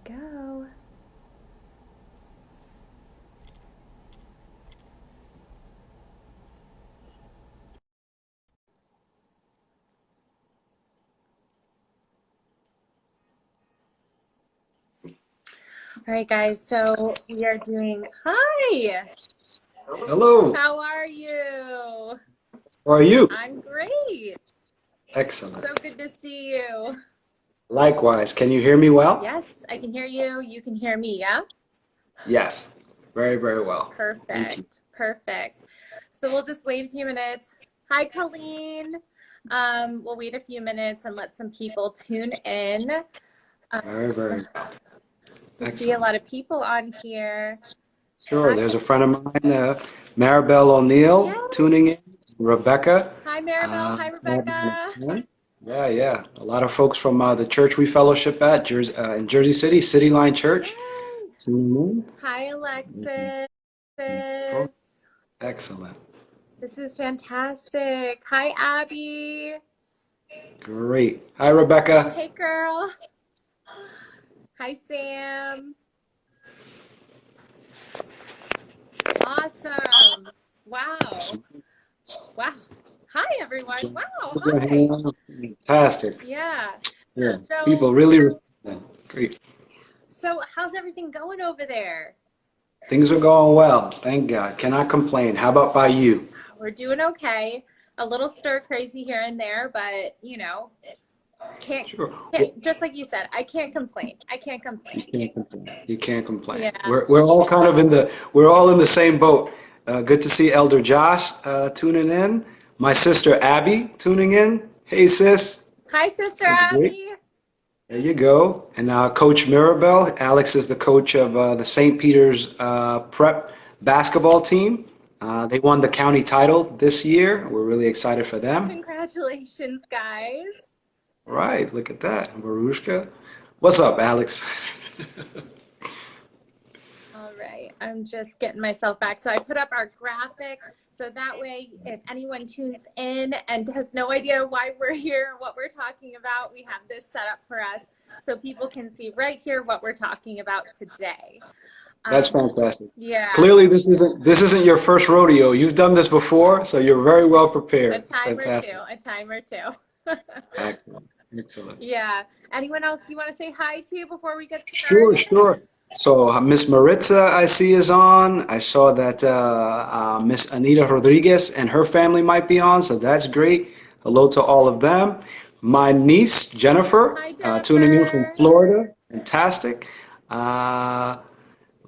go. All right, guys, so we are doing, hi, Hello. how are you? How are you? I'm great. Excellent. So good to see you. Likewise. Can you hear me well? Yes, I can hear you. You can hear me, yeah? Yes. Very, very well. Thank you. Perfect, perfect. So we'll just wait a few minutes. Hi, Colleen. We'll wait a few minutes and let some people tune in. Very, Um, very well. I see a Excellent. lot of people on here. Sure. Hi, There's a friend of mine, Maribel O'Neill, yeah. tuning in. Rebecca. Hi, Maribel. Hi, Rebecca. Yeah, yeah. A lot of folks from the church we fellowship at in Jersey City, City Line Church, Yay. tuning Hi, in. Alexis. Oh, excellent. This is fantastic. Hi, Abby. Great. Hi, Rebecca. Hey, girl. Hi, Sam. Awesome. Wow. Wow. Hi, everyone. Wow. Hi. Fantastic. Yeah. Yeah, So, people really respond. Great. so how's everything going over there? Things are going well. Thank God. Cannot complain. How about by you? We're doing okay. A little stir crazy here and there, but can't, Sure. can't just like you said, I can't complain. I can't You complain. can't complain. You can't complain. Yeah. We're all kind of we're all in the same boat. Good to see Elder Josh tuning in. My sister Abby tuning in. Hey sis. Hi, Sister That's great. Abby. There you go. And Coach Mirabel. Alex is the coach of the St. Peter's prep basketball team. They won the county title this year. We're really excited for them. Congratulations, guys. Right, look at that. Marushka. What's up, Alex? All right, I'm just getting myself back. So I put up our graphic so that way if anyone tunes in and has no idea why we're here, what we're talking about, we have this set up for us so people can see right here what we're talking about today. That's Um, fantastic. yeah, Clearly, this isn't your first rodeo. You've done this before, so you're very well a prepared. It's time or fantastic. two, a time or two. Excellent. Excellent. Yeah. Anyone else you want to say hi to before we get Sure, started? sure. So Miss Maritza, I see, is on. I saw that Miss Anita Rodriguez and her family might be on, so that's great. Hello to all of them. My niece, Jennifer, Hi, tuning in from Jennifer. Florida. Fantastic. Uh,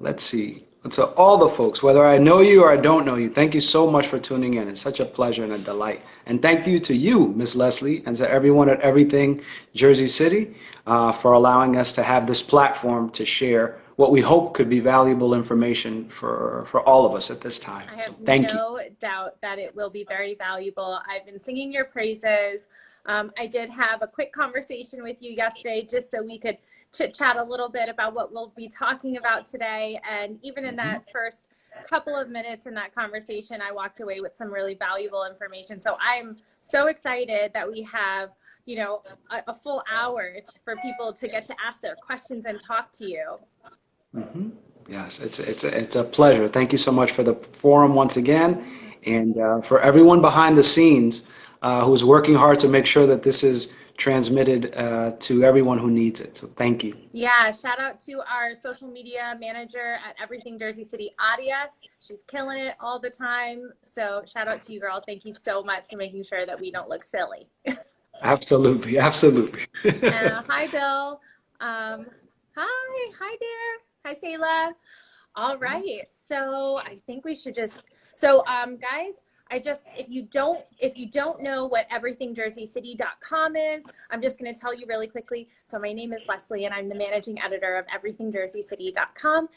Let's see. So all the folks, whether I know you or I don't know you, thank you so much for tuning in. It's such a pleasure and a delight. And thank you to you, Miss Leslie, and to everyone at Everything Jersey City for allowing us to have this platform to share what we hope could be valuable information for all of us at this time. I So have thank you. no doubt that it will be very valuable. I've been singing your praises. I did have a quick conversation with you yesterday just so we could chit chat a little bit about what we'll be talking about today. And even in Mhm. that first couple of minutes in that conversation, I walked away with some really valuable information. So I'm so excited that we have, a full hour for people to get to ask their questions and talk to you. Mhm. Yes, it's a pleasure. Thank you so much for the forum once again, Yeah. and for everyone behind the scenes who's working hard to make sure that this is transmitted to everyone who needs it. So thank you. Yeah, shout out to our social media manager at Everything Jersey City, Adia. She's killing it all the time. So shout out to you, girl. Thank you so much for making sure that we don't look silly. Absolutely, absolutely. Hi, Bill. Um, hi there. Hi, Sayla. All right. So I think we should just guys, I just if you don't know what everythingjerseycity.com is, I'm just going to tell you really quickly. So my name is Leslie and I'm the managing editor of everythingjerseycity.com.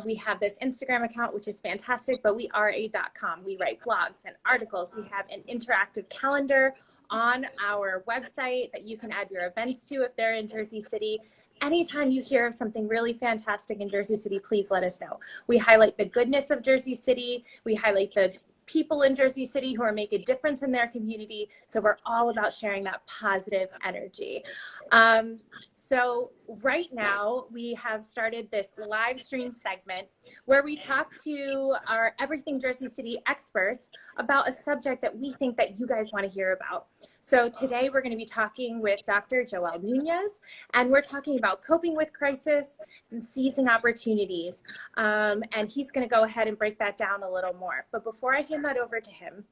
We have this Instagram account which is fantastic, but we are a .com. We write blogs and articles. We have an interactive calendar on our website that you can add your events to if they're in Jersey City. Anytime you hear of something really fantastic in Jersey City, please let us know. We highlight the goodness of Jersey City. We highlight the people in Jersey City who are making a difference in their community. So we're all about sharing that positive energy. So right now we have started this live stream segment where we talk to our Everything Jersey City experts about a subject that we think that you guys want to hear about. So today we're going to be talking with Dr. Joel Núñez, and we're talking about coping with crisis and seizing opportunities. And he's going to go ahead and break that down a little more. But before I hand that over to him,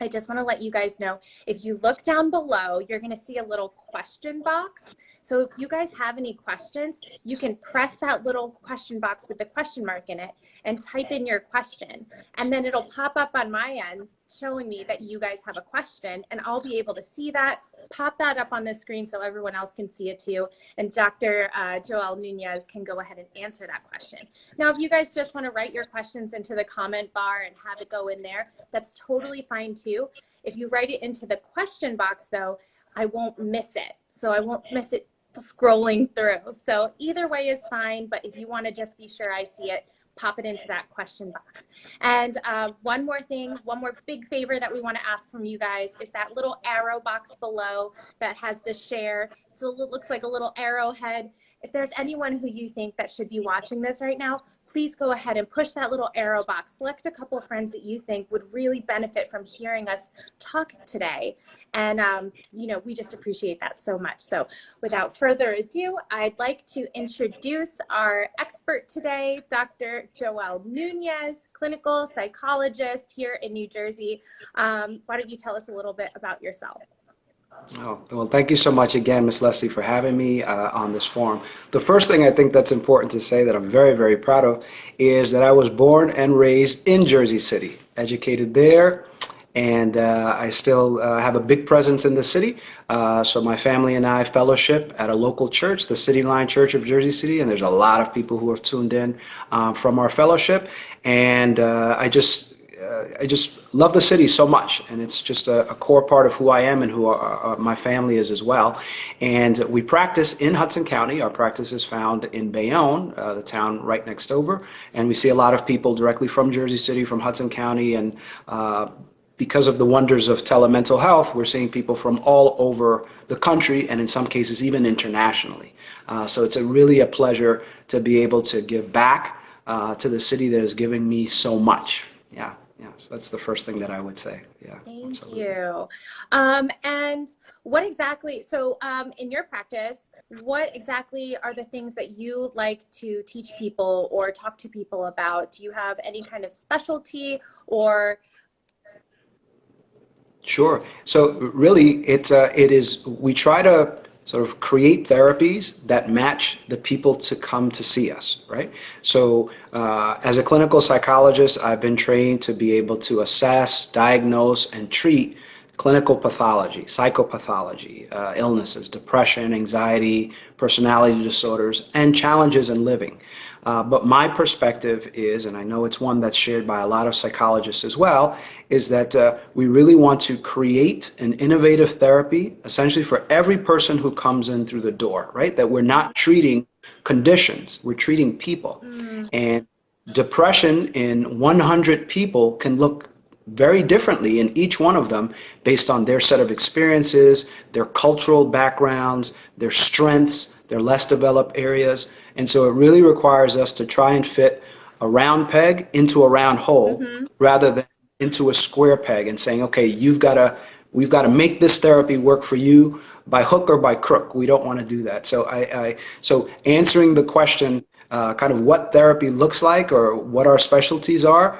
I just want to let you guys know, if you look down below, you're going to see a little question box. So if you guys have any questions, you can press that little question box with the question mark in it and type in your question. And then it'll pop up on my end showing me that you guys have a question, and I'll be able to see that, pop that up on the screen so everyone else can see it too. And Dr. Joel Núñez can go ahead and answer that question. Now, if you guys just want to write your questions into the comment bar and have it go in there, that's totally fine too. If you write it into the question box though, I won't miss it. So I won't miss it scrolling through. So either way is fine, but if you want to just be sure I see it, pop it into that question box. And one more thing, one more big favor that we want to ask from you guys is that little arrow box below that has the share. It looks like a little arrowhead. If there's anyone who you think that should be watching this right now, please go ahead and push that little arrow box. Select a couple of friends that you think would really benefit from hearing us talk today. And, you know, we just appreciate that so much. So without further ado, I'd like to introduce our expert today, Dr. Joel Núñez, clinical psychologist here in New Jersey. Why don't you tell us a little bit about yourself? Oh, well, thank you so much again, Miss Leslie, for having me on this forum. The first thing I think that's important to say that I'm very, very proud of is that I was born and raised in Jersey City, educated there, and I still have a big presence in the city. So my family and I fellowship at a local church, the City Line Church of Jersey City, and there's a lot of people who have tuned in from our fellowship, and I just love the city so much, and it's just a core part of who I am and who my family is as well. And we practice in Hudson County. Our practice is found in Bayonne, the town right next over, and we see a lot of people directly from Jersey City, from Hudson County, and because of the wonders of telemental health, we're seeing people from all over the country, and in some cases even internationally. So it's really a pleasure to be able to give back to the city that is giving me so much. Yeah. Yeah, so that's the first thing that I would say. Yeah. Thank absolutely. you. And what exactly, so in your practice, what exactly are the things that you like to teach people or talk to people about? Do you have any kind of specialty or? Sure. So really, we try to sort of create therapies that match the people to come to see us, right? So as a clinical psychologist, I've been trained to be able to assess, diagnose, and treat clinical pathology, psychopathology, illnesses, depression, anxiety, personality disorders, and challenges in living. But my perspective is, and I know it's one that's shared by a lot of psychologists as well, is that we really want to create an innovative therapy essentially for every person who comes in through the door, right? That we're not treating conditions, we're treating people. And depression in 100 people can look very differently in each one of them based on their set of experiences, their cultural backgrounds, their strengths, their less developed areas. And so it really requires us to try and fit a round peg into a round hole rather than into a square peg and saying, okay, we've got to make this therapy work for you by hook or by crook. We don't want to do that. So so answering the question, kind of what therapy looks like or what our specialties are,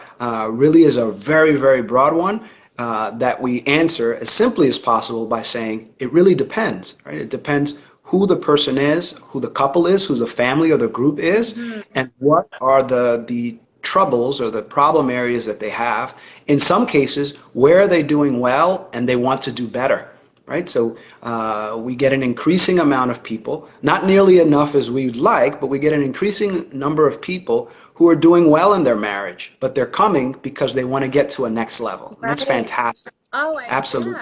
really is a very, very broad one that we answer as simply as possible by saying it really depends, right? It depends who the person is, who the couple is, who the family or the group is, and what are the troubles or the problem areas that they have. In some cases, where are they doing well and they want to do better, right? So we get an increasing amount of people, not nearly enough as we'd like, but we get an increasing number of people who are doing well in their marriage, but they're coming because they want to get to a next level. And that's fantastic. Oh, Absolutely.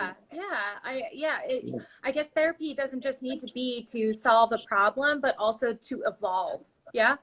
I guess therapy doesn't just need to be to solve a problem, but also to evolve. Yeah.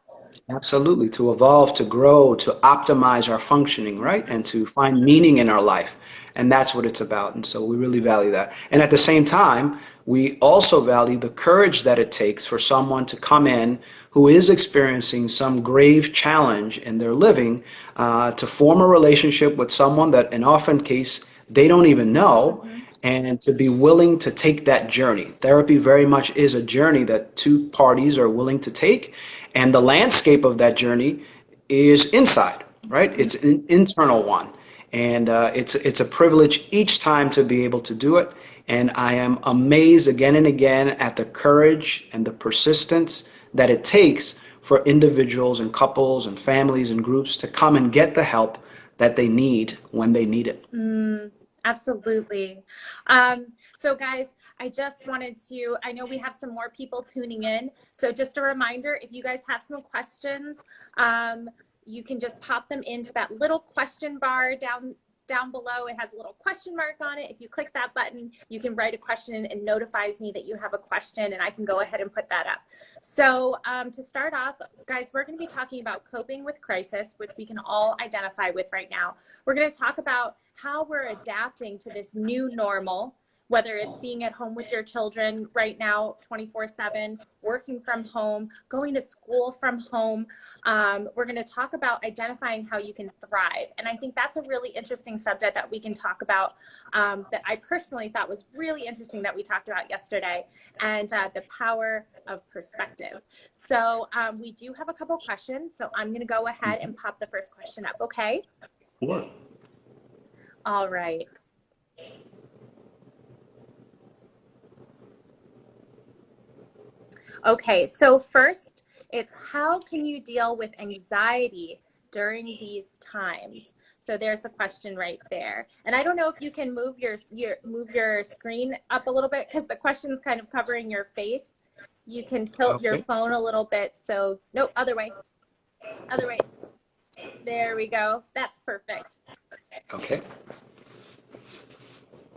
Absolutely, to evolve, to grow, to optimize our functioning, right? And to find meaning in our life. And that's what it's about. And so we really value that. And at the same time, we also value the courage that it takes for someone to come in who is experiencing some grave challenge in their living, to form a relationship with someone that, in often case, they don't even know, Mm-hmm. and to be willing to take that journey. Therapy very much is a journey that two parties are willing to take, and the landscape of that journey is inside, right? Mm-hmm. It's an internal one, and it's a privilege each time to be able to do it. And I am amazed again and again at the courage and the persistence that it takes for individuals and couples and families and groups to come and get the help that they need when they need it. Mm, absolutely. So guys, I just wanted to, I know we have some more people tuning in. So just a reminder, if you guys have some questions, you can just pop them into that little question bar down below. It has a little question mark on it. If you click that button, you can write a question and it notifies me that you have a question and I can go ahead and put that up. So to start off, guys, we're going to be talking about coping with crisis, which we can all identify with right now. We're going to talk about how we're adapting to this new normal, whether it's being at home with your children right now 24/7, working from home, going to school from home. We're going to talk about identifying how you can thrive. And I think that's a really interesting subject that we can talk about, that I personally thought was really interesting that we talked about yesterday, and the power of perspective. So we do have a couple questions, so I'm going to go ahead and pop the first question up, okay? Sure. All right. Okay, so first, it's how can you deal with anxiety during these times? So there's the question right there. And I don't know if you can move your screen up a little bit because the question's kind of covering your face. You can tilt your Okay. phone a little bit. So no, other way. Other way. There we go. That's perfect. Okay.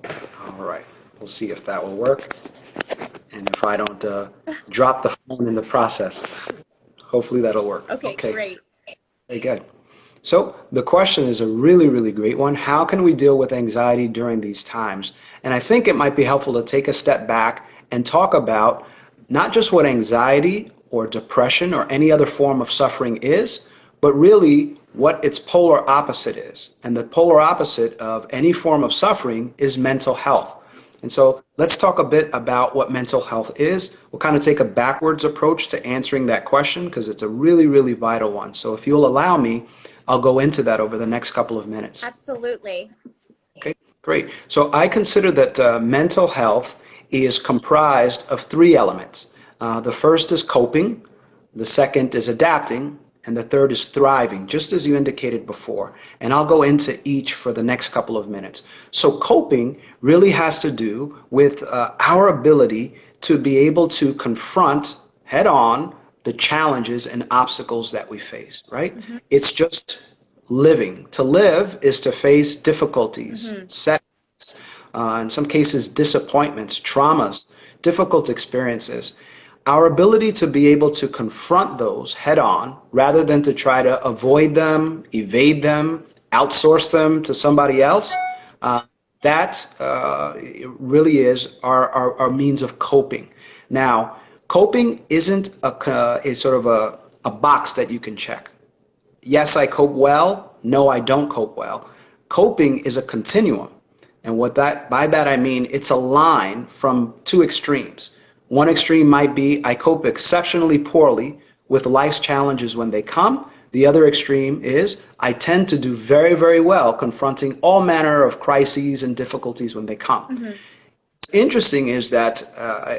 All right. We'll see if that will work. And if I don't drop the phone in the process, hopefully that'll work. Okay, Okay. great. Very good. So the question is a really, really great one. How can we deal with anxiety during these times? And I think it might be helpful to take a step back and talk about not just what anxiety or depression or any other form of suffering is, but really what its polar opposite is. And the polar opposite of any form of suffering is mental health. And so let's talk a bit about what mental health is. We'll kind of take a backwards approach to answering that question because it's a really, really vital one. So if you'll allow me, I'll go into that over the next couple of minutes. Absolutely. Okay, great. So I consider that mental health is comprised of three elements. The first is coping, the second is adapting, and the third is thriving, just as you indicated before. And I'll go into each for the next couple of minutes. So coping really has to do with our ability to be able to confront head on the challenges and obstacles that we face, right? Mm-hmm. It's just living. To live is to face difficulties, Mm-hmm. setbacks, in some cases, disappointments, traumas, difficult experiences. Our ability to be able to confront those head on rather than to try to avoid them, evade them, outsource them to somebody else, that really is our means of coping. Now, coping isn't a sort of a box that you can check. Yes, I cope well. No, I don't cope well. Coping is a continuum. And by that I mean it's a line from two extremes. One extreme might be I cope exceptionally poorly with life's challenges when they come. The other extreme is I tend to do very, very well confronting all manner of crises and difficulties when they come. Mm-hmm. What's interesting is that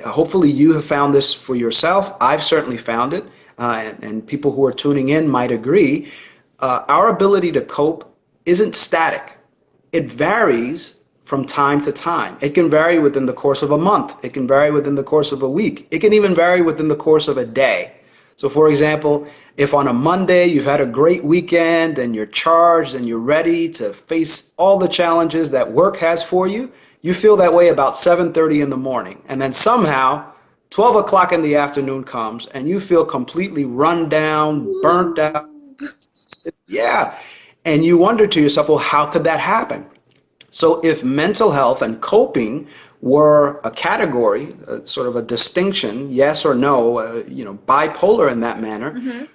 hopefully you have found this for yourself. I've certainly found it, and people who are tuning in might agree. Our ability to cope isn't static. It varies from time to time. It can vary within the course of a month. It can vary within the course of a week. It can even vary within the course of a day. So for example, if on a Monday you've had a great weekend and you're charged and you're ready to face all the challenges that work has for you, you feel that way about 7:30 in the morning. And then somehow 12 o'clock in the afternoon comes and you feel completely run down, burnt out. Yeah. And you wonder to yourself, well, how could that happen? So if mental health and coping were a category, sort of a distinction, yes or no, bipolar in that manner, Mm-hmm.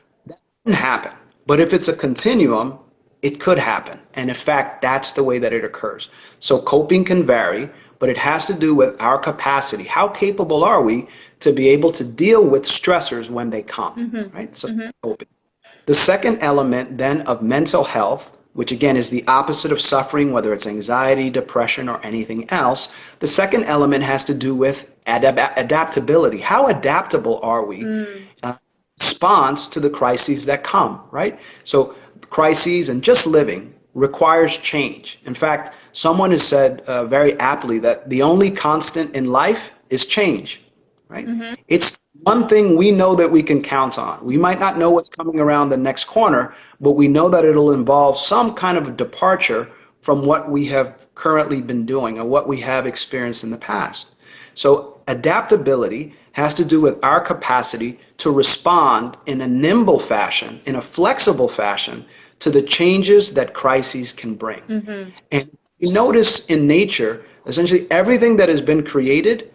can happen. But if it's a continuum, it could happen. And in fact, that's the way that it occurs. So coping can vary, but it has to do with our capacity. How capable are we to be able to deal with stressors when they come, Mm-hmm. right? So Mm-hmm. coping. The second element then of mental health, which again is the opposite of suffering, whether it's anxiety, depression, or anything else, the second element has to do with adaptability. How adaptable are we? Mm. Response to the crises that come, right? So crises and just living requires change. In fact, someone has said very aptly that the only constant in life is change, right? Mm-hmm. It's one thing we know that we can count on. We might not know what's coming around the next corner, but we know that it'll involve some kind of departure from what we have currently been doing or what we have experienced in the past. So adaptability has to do with our capacity to respond in a nimble fashion, in a flexible fashion, to the changes that crises can bring. Mm-hmm. And you notice in nature, essentially everything that has been created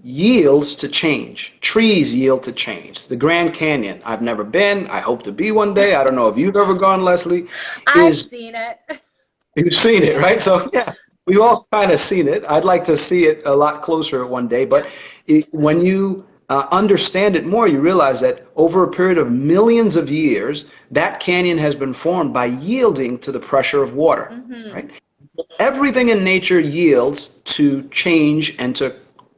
yields to change. Trees yield to change. The Grand Canyon, I've never been, I hope to be one day. I don't know if you've ever gone, Leslie, I've is seen it. you've seen it, right? So yeah, we've all kind of seen it. I'd like to see it a lot closer one day. But when you understand it more, you realize that over a period of millions of years, that canyon has been formed by yielding to the pressure of water, Mm-hmm. right? Everything in nature yields to change and to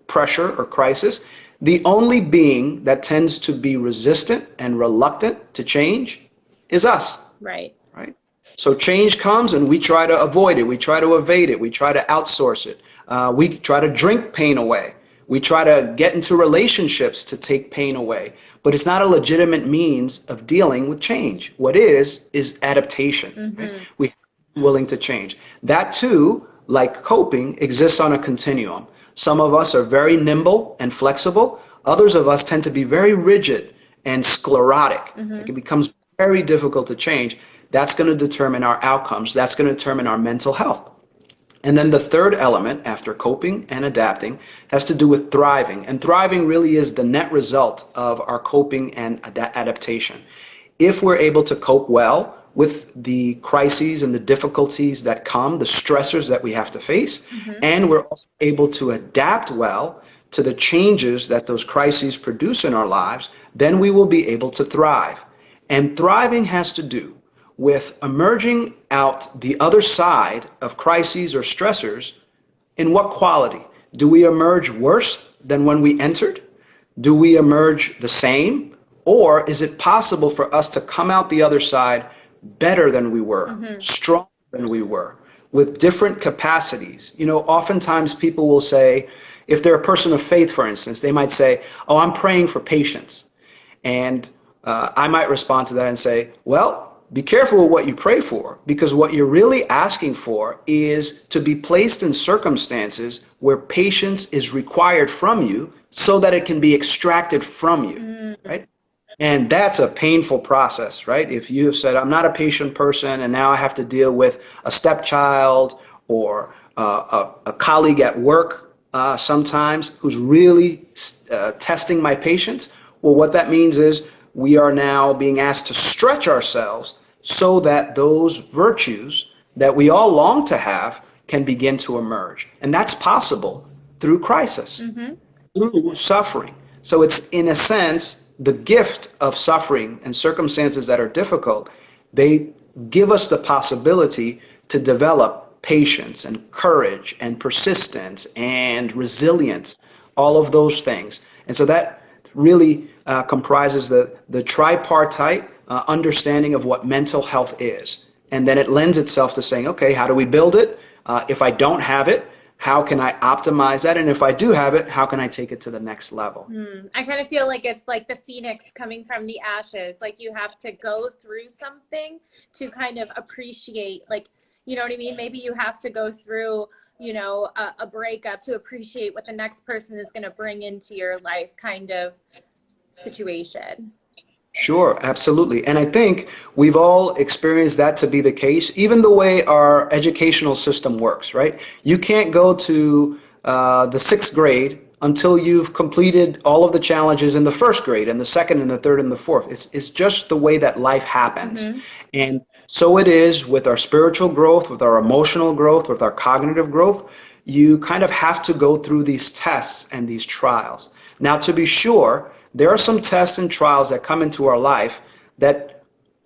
pressure or crisis. The only being that tends to be resistant and reluctant to change is us, Right. right? So change comes and we try to avoid it. We try to evade it. We try to outsource it. We try to drink pain away. We try to get into relationships to take pain away. But it's not a legitimate means of dealing with change. What is adaptation. Right? Mm-hmm. We have to be willing to change. That too, like coping, exists on a continuum. Some of us are very nimble and flexible. Others of us tend to be very rigid and sclerotic. Mm-hmm. Like it becomes very difficult to change. That's going to determine our outcomes. That's going to determine our mental health. And then the third element after coping and adapting has to do with thriving. And thriving really is the net result of our coping and adaptation. If we're able to cope well with the crises and the difficulties that come, the stressors that we have to face, Mm-hmm. and we're also able to adapt well to the changes that those crises produce in our lives, then we will be able to thrive. And thriving has to do with emerging out the other side of crises or stressors in what quality? Do we emerge worse than when we entered? Do we emerge the same? Or is it possible for us to come out the other side better than we were, Mm-hmm. stronger than we were, with different capacities? Oftentimes people will say, if they're a person of faith, for instance, they might say, oh, I'm praying for patience. And I might respond to that and say, well, be careful with what you pray for, because what you're really asking for is to be placed in circumstances where patience is required from you so that it can be extracted from you, Mm-hmm. right? And that's a painful process, right? If you have said, I'm not a patient person, and now I have to deal with a stepchild or a colleague at work sometimes who's really testing my patience, well, what that means is we are now being asked to stretch ourselves so that those virtues that we all long to have can begin to emerge. And that's possible through crisis, Mm-hmm. through suffering. So it's, in a sense, the gift of suffering and circumstances that are difficult. They give us the possibility to develop patience and courage and persistence and resilience, all of those things. And so that really comprises the tripartite understanding of what mental health is. And then it lends itself to saying, okay, how do we build it? If I don't have it, how can I optimize that? And if I do have it, how can I take it to the next level? I kind of feel like it's like the phoenix coming from the ashes. Like you have to go through something to kind of appreciate, like, you know what I mean? Maybe you have to go through a breakup to appreciate what the next person is going to bring into your life kind of situation. Sure, absolutely. And I think we've all experienced that to be the case, even the way our educational system works, right? You can't go to the sixth grade until you've completed all of the challenges in the first grade and the second and the third and the fourth. It's just the way that life happens. Mm-hmm. And so it is with our spiritual growth, with our emotional growth, with our cognitive growth. You kind of have to go through these tests and these trials. Now, to be sure, there are some tests and trials that come into our life that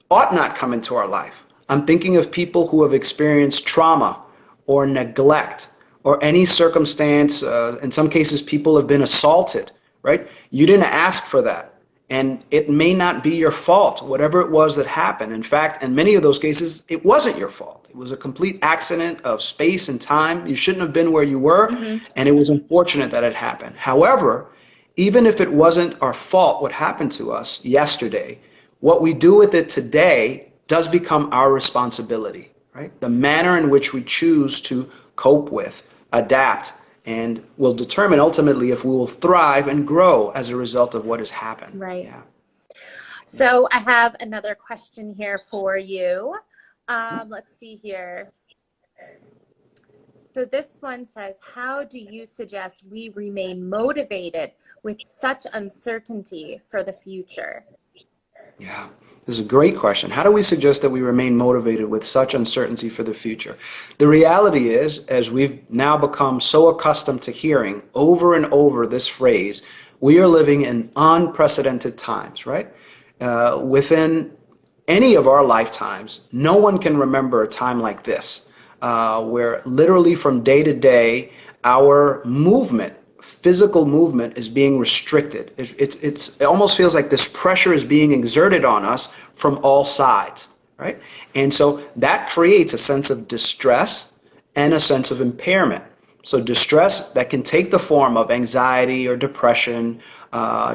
ought not come into our life. I'm thinking of people who have experienced trauma or neglect or any circumstance. In some cases, people have been assaulted, right? You didn't ask for that. And it may not be your fault, whatever it was that happened. In fact, in many of those cases, it wasn't your fault. It was a complete accident of space and time. You shouldn't have been where you were, Mm-hmm. and it was unfortunate that it happened. However, even if it wasn't our fault what happened to us yesterday, what we do with it today does become our responsibility, right? The manner in which we choose to cope with, adapt, and will determine ultimately if we will thrive and grow as a result of what has happened. Right. Yeah. So I have another question here for you. Let's see here. So this one says, how do you suggest we remain motivated with such uncertainty for the future? Yeah, this is a great question. How do we suggest that we remain motivated with such uncertainty for the future? The reality is, as we've now become so accustomed to hearing over and over this phrase, we are living in unprecedented times, right? Within any of our lifetimes, no one can remember a time like this, where literally from day to day, our movement, physical movement, is being restricted. It almost feels like this pressure is being exerted on us from all sides, right? And so that creates a sense of distress and a sense of impairment. So distress that can take the form of anxiety or depression,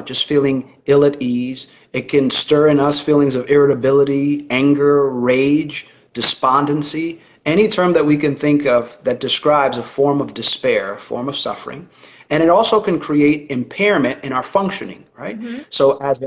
just feeling ill at ease. It can stir in us feelings of irritability, anger, rage, despondency, any term that we can think of that describes a form of despair, a form of suffering. And it also can create impairment in our functioning, right? Mm-hmm. So as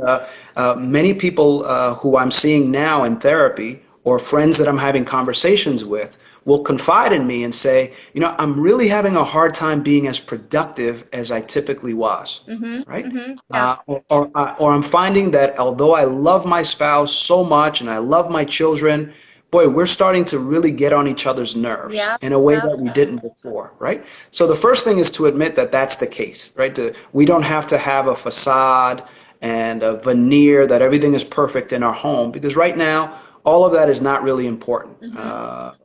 many people who I'm seeing now in therapy or friends that I'm having conversations with will confide in me and say, I'm really having a hard time being as productive as I typically was, Mm-hmm. right? Mm-hmm. Yeah. Or I'm finding that although I love my spouse so much and I love my children, boy, we're starting to really get on each other's nerves Yeah. in a way Yeah. that we didn't before, right? So the first thing is to admit that that's the case, right? We don't have to have a facade and a veneer that everything is perfect in our home, because right now, all of that is not really important. Mm-hmm.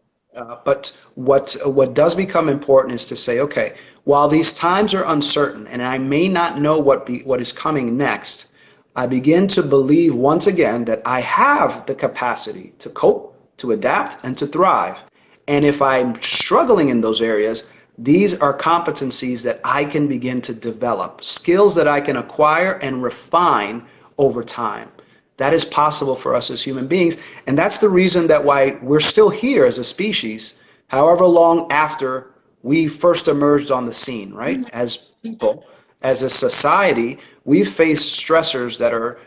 But what does become important is to say, okay, while these times are uncertain and I may not know what is coming next, I begin to believe once again that I have the capacity to cope, to adapt, and to thrive. And if I'm struggling in those areas, these are competencies that I can begin to develop, skills that I can acquire and refine over time. That is possible for us as human beings. And that's the reason that why we're still here as a species, however long after we first emerged on the scene, right? As people, as a society, we've faced stressors that are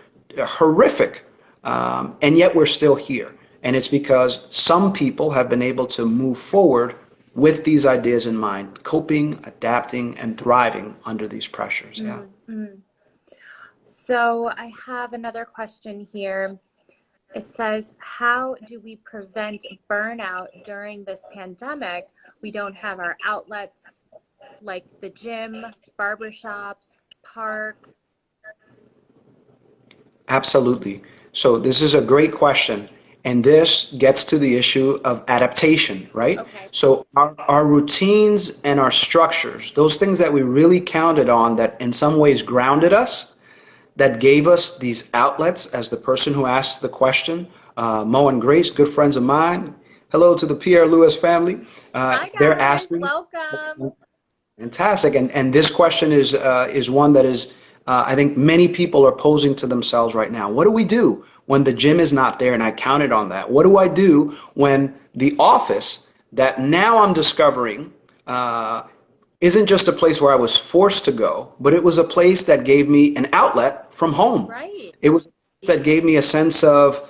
horrific, and yet we're still here. And it's because some people have been able to move forward with these ideas in mind, coping, adapting, and thriving under these pressures. Yeah. Mm-hmm. So I have another question here. It says, how do we prevent burnout during this pandemic? We don't have our outlets like the gym, barbershops, park. Absolutely. So this is a great question. And this gets to the issue of adaptation, right? Okay. So our routines and our structures, those things that we really counted on that in some ways grounded us, that gave us these outlets, as the person who asked the question, Mo and Grace, good friends of mine. Hello to the Pierre Lewis family. Hi They're guys, asking. welcome. Fantastic. And this question is one that is, I think many people are posing to themselves right now. What do we do when the gym is not there and I counted on that? What do I do when the office that now I'm discovering isn't just a place where I was forced to go, but it was a place that gave me an outlet from home. Right. It was a place that gave me a sense of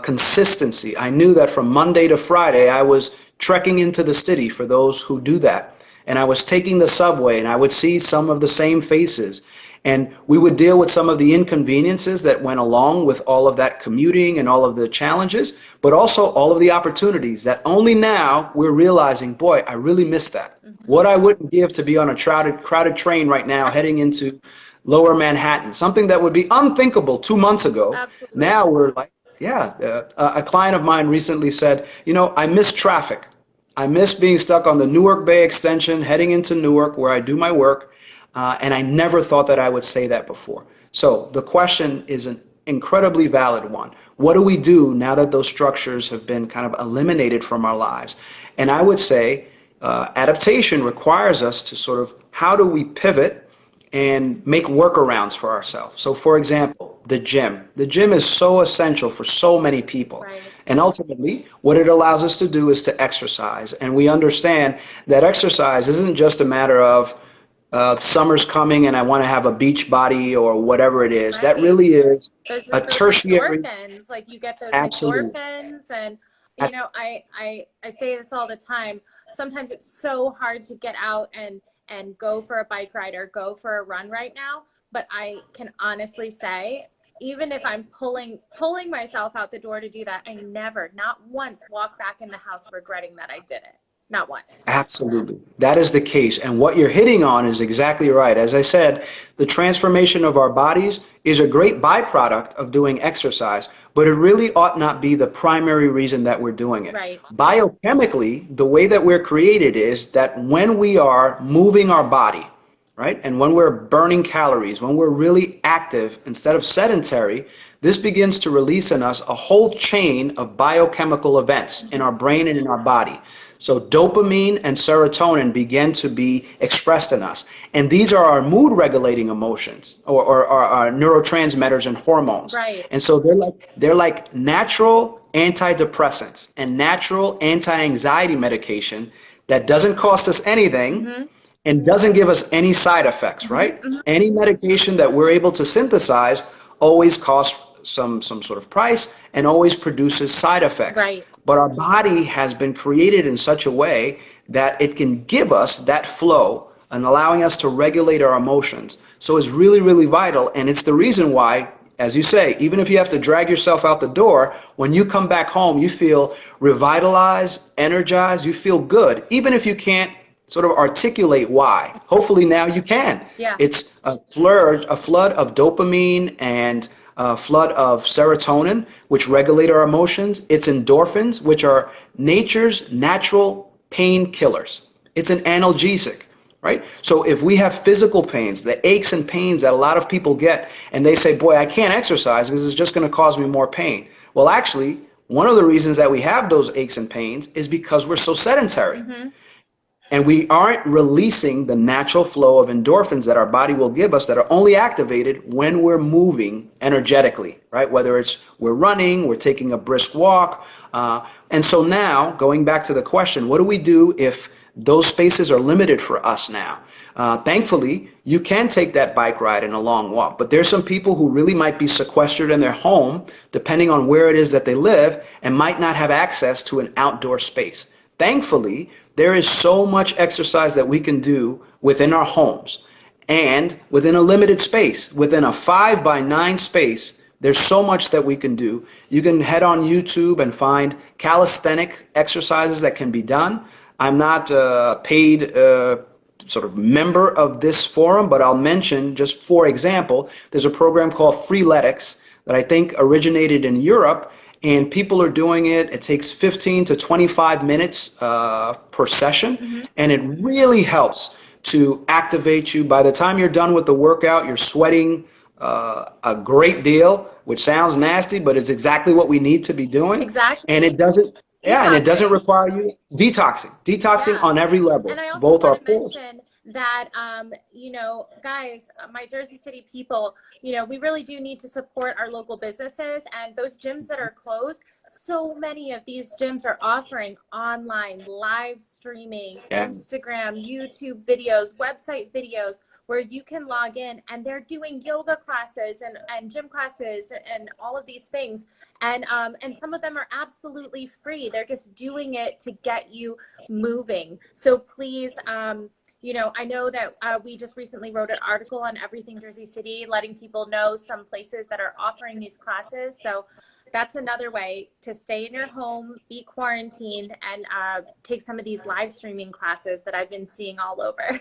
consistency. I knew that from Monday to Friday, I was trekking into the city for those who do that. And I was taking the subway and I would see some of the same faces. And we would deal with some of the inconveniences that went along with all of that commuting and all of the challenges, but also all of the opportunities that only now we're realizing, boy, I really missed that. What I wouldn't give to be on a crowded train right now heading into lower Manhattan, something that would be unthinkable 2 months ago. Absolutely. Now we're like, yeah, a client of mine recently said, I miss traffic. I miss being stuck on the Newark Bay extension heading into Newark where I do my work. And I never thought that I would say that before. So the question is an incredibly valid one. What do we do now that those structures have been kind of eliminated from our lives? And I would say adaptation requires us to sort of, how do we pivot and make workarounds for ourselves? So for example, the gym. The gym is so essential for so many people. Right. And ultimately, what it allows us to do is to exercise. And we understand that exercise isn't just a matter of summer's coming and I want to have a beach body or whatever it is. Right. That really is those a tertiary. endorphins, like you get those Absolutely. endorphins, and I say this all the time. Sometimes it's so hard to get out and go for a bike ride or go for a run right now, but I can honestly say, even if I'm pulling myself out the door to do that, I never, not once, walk back in the house regretting that I did it. Not one. Absolutely. That is the case. And what you're hitting on is exactly right. As I said, the transformation of our bodies is a great byproduct of doing exercise, but it really ought not be the primary reason that we're doing it. Right. Biochemically, the way that we're created is that when we are moving our body, right, and when we're burning calories, when we're really active instead of sedentary, this begins to release in us a whole chain of biochemical events in our brain and in our body. So dopamine and serotonin begin to be expressed in us. And these are our mood regulating emotions or our neurotransmitters and hormones. Right. And so they're like natural antidepressants and natural anti-anxiety medication that doesn't cost us anything and doesn't give us any side effects, right? Any medication that we're able to synthesize always costs some sort of price and always produces side effects. Right. But our body has been created in such a way that it can give us that flow and allowing us to regulate our emotions. So it's really, really vital. And it's the reason why, as you say, even if you have to drag yourself out the door, when you come back home, you feel revitalized, energized, you feel good, even if you can't sort of articulate why. Hopefully now you can. Yeah. It's a flood of dopamine and a flood of serotonin, which regulate our emotions. It's endorphins, which are nature's natural painkillers. It's an analgesic, right? So if we have physical pains, the aches and pains that a lot of people get, and they say, boy, I can't exercise because it's just going to cause me more pain. Well, actually, one of the reasons that we have those aches and pains is because we're so sedentary. And we aren't releasing the natural flow of endorphins that our body will give us that are only activated when we're moving energetically, right? Whether it's we're running, we're taking a brisk walk. And so now, going back to the question, what do we do if those spaces are limited for us now? Thankfully, you can take that bike ride and a long walk, but there's some people who really might be sequestered in their home, depending on where it is that they live, and might not have access to an outdoor space. Thankfully, there is so much exercise that we can do within our homes and within a limited space, within a 5x9 space. There's so much that we can do. You can head on YouTube and find calisthenic exercises that can be done. I'm not a paid sort of member of this forum, but I'll mention, just for example, there's a program called Freeletics that I think originated in Europe. And people are doing it. It takes 15 to 25 minutes per session. And it really helps to activate you. By the time you're done with the workout, you're sweating a great deal, which sounds nasty, but it's exactly what we need to be doing. Exactly. And it doesn't, and it doesn't require you detoxing on every level. And I also want to mention that, you know, guys, my Jersey City people, you know, we really do need to support our local businesses, and those gyms that are closed. So many of these gyms are offering online live streaming, Yeah. Instagram, YouTube videos, website videos, where you can log in, and they're doing yoga classes and gym classes and all of these things. And some of them are absolutely free. They're just doing it to get you moving. So please, you know, I know that we just recently wrote an article on Everything Jersey City, letting people know some places that are offering these classes. So that's another way to stay in your home, be quarantined, and take some of these live streaming classes that I've been seeing all over.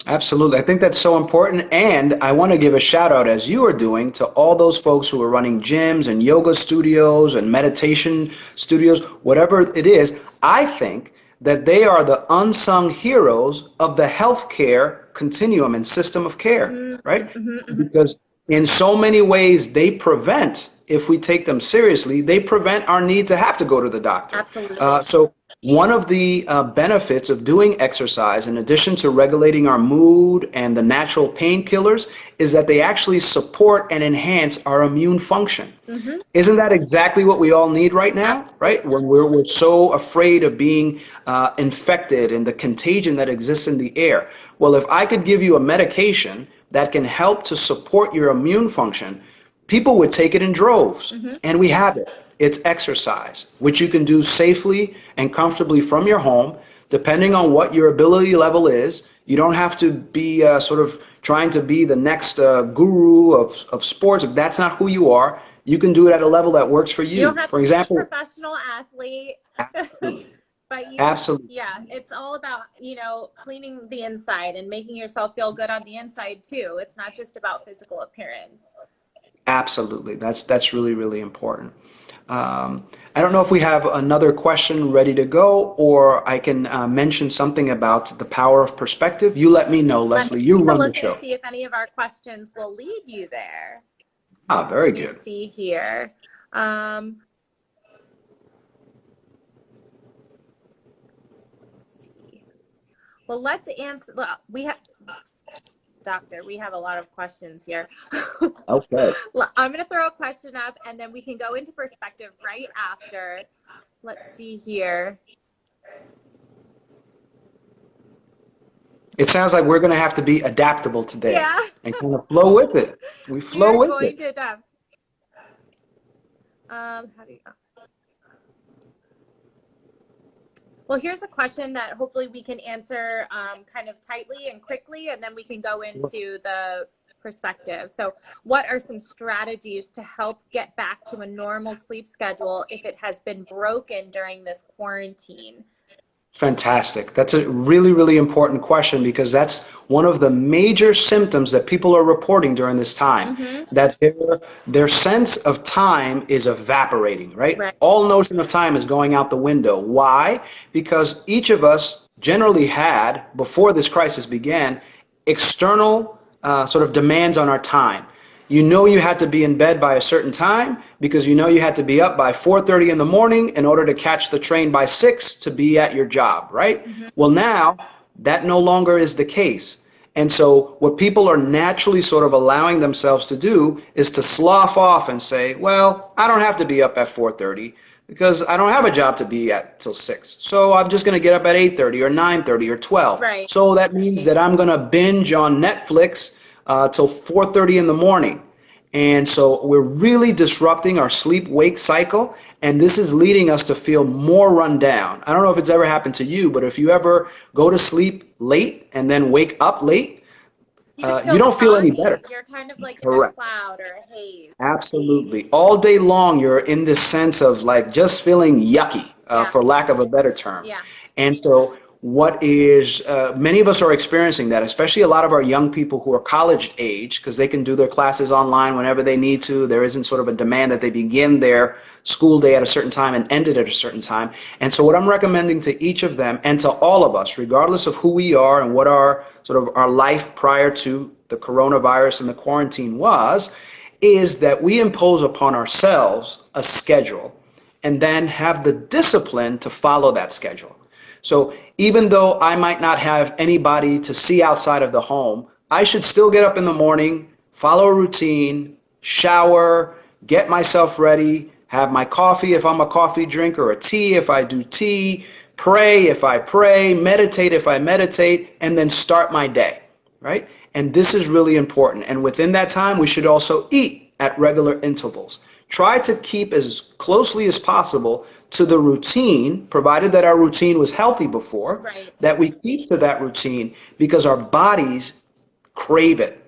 Absolutely. I think that's so important. And I want to give a shout out, as you are doing, to all those folks who are running gyms and yoga studios and meditation studios, whatever it is. I think that they are the unsung heroes of the healthcare continuum and system of care, right? Because in so many ways, they prevent, if we take them seriously, they prevent our need to have to go to the doctor. Absolutely. So one of the benefits of doing exercise, in addition to regulating our mood and the natural painkillers, is that they actually support and enhance our immune function. Isn't that exactly what we all need right now, Absolutely. right? When we're so afraid of being infected and the contagion that exists in the air. Well, if I could give you a medication that can help to support your immune function, people would take it in droves, and we have it. It's exercise, which you can do safely and comfortably from your home, depending on what your ability level is. You don't have to be sort of trying to be the next guru of sports. If that's not who you are, you can do it at a level that works for you. You don't have For to be a example, professional athlete. But you, absolutely. yeah, it's all about, you know, cleaning the inside and making yourself feel good on the inside too. It's not just about physical appearance. Absolutely. That's really, really important. I don't know if we have another question ready to go, or I can mention something about the power of perspective. You let me know, Let me Leslie. You take a run the look and show. see if any of our questions will lead you there. Ah, very Let me good. see here. Let's see. Well, let's answer. We have, Doctor, we have a lot of questions here. Okay. I'm going to throw a question up, and then we can go into perspective right after. Let's see here. It sounds like we're going to have to be adaptable today Yeah. and kind of flow with it. We flow We're with going it. to adapt. How do you? Well, here's a question that hopefully we can answer kind of tightly and quickly, and then we can go into the perspective. So, what are some strategies to help get back to a normal sleep schedule if it has been broken during this quarantine? Fantastic. That's a really, really important question, because that's one of the major symptoms that people are reporting during this time, that their sense of time is evaporating, right? Right. All notion of time is going out the window. Why? Because each of us generally had, before this crisis began, external sort of demands on our time. You know you had to be in bed by a certain time because you know you had to be up by 4:30 in the morning in order to catch the train by 6 to be at your job, right? Well, now that no longer is the case. And so what people are naturally sort of allowing themselves to do is to slough off and say, well, I don't have to be up at 4:30 because I don't have a job to be at till 6. So I'm just going to get up at 8:30 or 9:30 or 12. Right. So that means that I'm going to binge on Netflix till 4:30 in the morning. And so we're really disrupting our sleep-wake cycle, and this is leading us to feel more run down. I don't know if it's ever happened to you, but if you ever go to sleep late and then wake up late, you don't feel any better. You're kind of like in a Correct. cloud or a haze. Absolutely. All day long, you're in this sense of like just feeling yucky, Yeah. for lack of a better term. Yeah. And so what is, many of us are experiencing that, especially a lot of our young people who are college age, because they can do their classes online whenever they need to. There isn't sort of a demand that they begin their school day at a certain time and end it at a certain time. And so what I'm recommending to each of them and to all of us, regardless of who we are and what our sort of our life prior to the coronavirus and the quarantine was, is that we impose upon ourselves a schedule and then have the discipline to follow that schedule. So even though I might not have anybody to see outside of the home, I should still get up in the morning, follow a routine, shower, get myself ready, have my coffee if I'm a coffee drinker, a tea if I do tea, pray if I pray, meditate if I meditate, and then start my day, right? And this is really important. And within that time, we should also eat at regular intervals. Try to keep as closely as possible to the routine, provided that our routine was healthy before, Right. that we keep to that routine because our bodies crave it.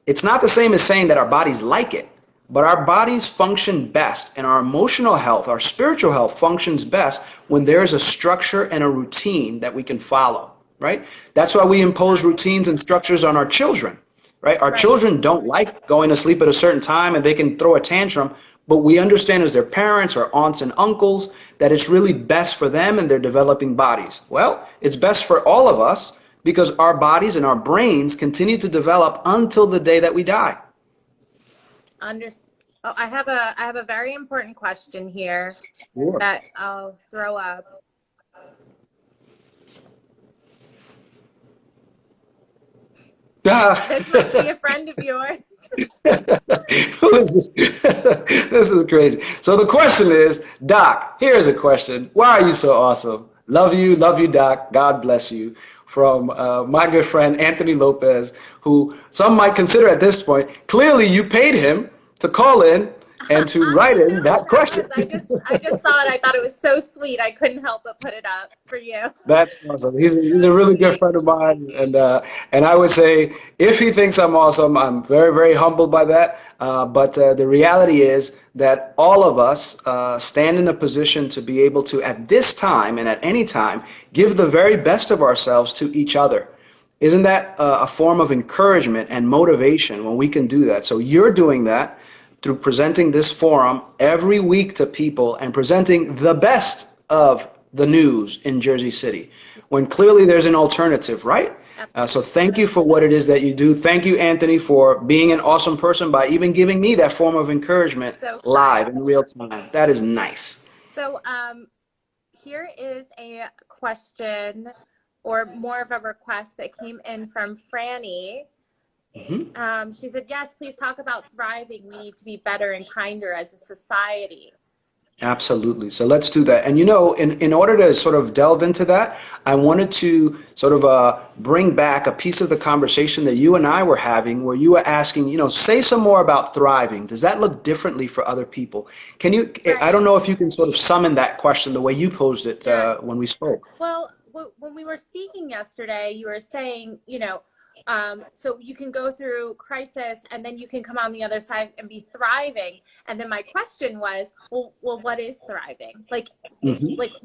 It's not the same as saying that our bodies like it, but our bodies function best, and our emotional health, our spiritual health functions best when there is a structure and a routine that we can follow, right? That's why we impose routines and structures on our children, right? Our Right. children don't like going to sleep at a certain time and they can throw a tantrum, but we understand as their parents or aunts and uncles that it's really best for them and their developing bodies. Well, it's best for all of us because our bodies and our brains continue to develop until the day that we die. Under, oh, I have a very important question here Sure. that I'll throw up. This must be a friend of yours. Who is this? This is crazy. So the question is, Doc, here's a question. Why are you so awesome? Love you, Doc. God bless you. From my good friend Anthony Lopez, who some might consider at this point, clearly you paid him to call in and to write in that question. I just saw it. I thought it was so sweet. I couldn't help but put it up for you. That's awesome. He's a really good friend of mine, and I would say if he thinks I'm awesome, I'm very very humbled by that. But the reality is that all of us stand in a position to be able to, at this time and at any time, give the very best of ourselves to each other. Isn't that a form of encouragement and motivation when we can do that? So you're doing that through presenting this forum every week to people and presenting the best of the news in Jersey City, when clearly there's an alternative, right? So thank you for what it is that you do. Thank you, Anthony, for being an awesome person by even giving me that form of encouragement So live in real time. That is nice. So here is a question, or more of a request, that came in from Franny. She said, yes, please talk about thriving. We need to be better and kinder as a society. Absolutely. So let's do that. And in order to sort of delve into that, I wanted to sort of bring back a piece of the conversation that you and I were having, where you were asking, say some more about thriving. Does that look differently for other people? Can you, I don't know if you can sort of summon that question the way you posed it when we spoke. Well, when we were speaking yesterday, you were saying, so you can go through crisis and then you can come on the other side and be thriving. And then my question was, well, what is thriving? Like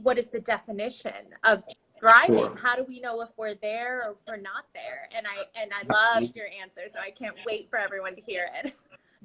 what is the definition of thriving? Sure. How do we know if we're there or if we're not there? And I loved your answer, so I can't wait for everyone to hear it.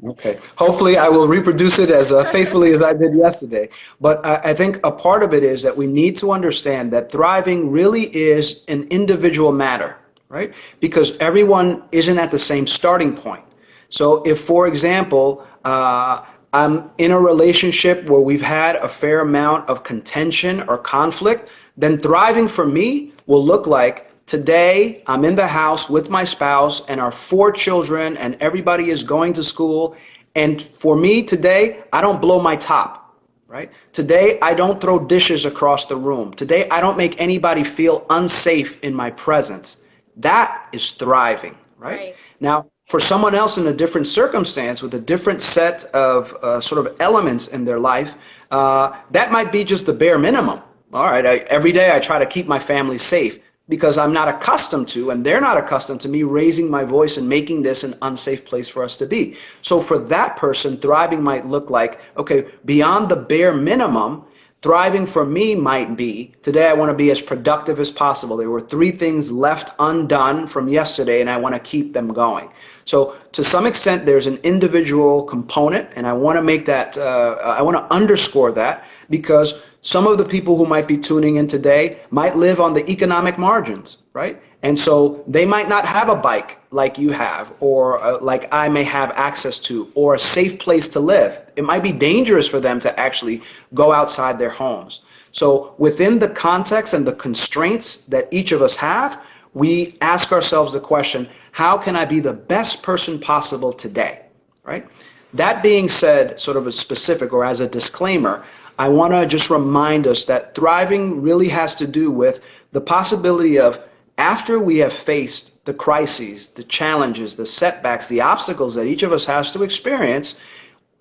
Okay. Hopefully I will reproduce it as faithfully as I did yesterday. But I think a part of it is that we need to understand that thriving really is an individual matter, right? Because everyone isn't at the same starting point. So if, for example, I'm in a relationship where we've had a fair amount of contention or conflict, then thriving for me will look like, today, I'm in the house with my spouse and our 4 children, and everybody is going to school. And for me today, I don't blow my top, right? Today, I don't throw dishes across the room. Today, I don't make anybody feel unsafe in my presence. That is thriving, right? Now, for someone else in a different circumstance with a different set of sort of elements in their life, that might be just the bare minimum. All right, every day I try to keep my family safe, because I'm not accustomed to, and they're not accustomed to me raising my voice and making this an unsafe place for us to be. So for that person, thriving might look like, okay, beyond the bare minimum, thriving for me might be, today I want to be as productive as possible. There were 3 things left undone from yesterday, and I want to keep them going. So to some extent, there's an individual component, and I want to make that, I want to underscore that, because some of the people who might be tuning in today might live on the economic margins, right? And so they might not have a bike like you have, or like I may have access to, or a safe place to live. It might be dangerous for them to actually go outside their homes. So within the context and the constraints that each of us have, we ask ourselves the question, how can I be the best person possible today? Right? That being said, sort of a specific or as a disclaimer, I want to just remind us that thriving really has to do with the possibility of, after we have faced the crises, the challenges, the setbacks, the obstacles that each of us has to experience,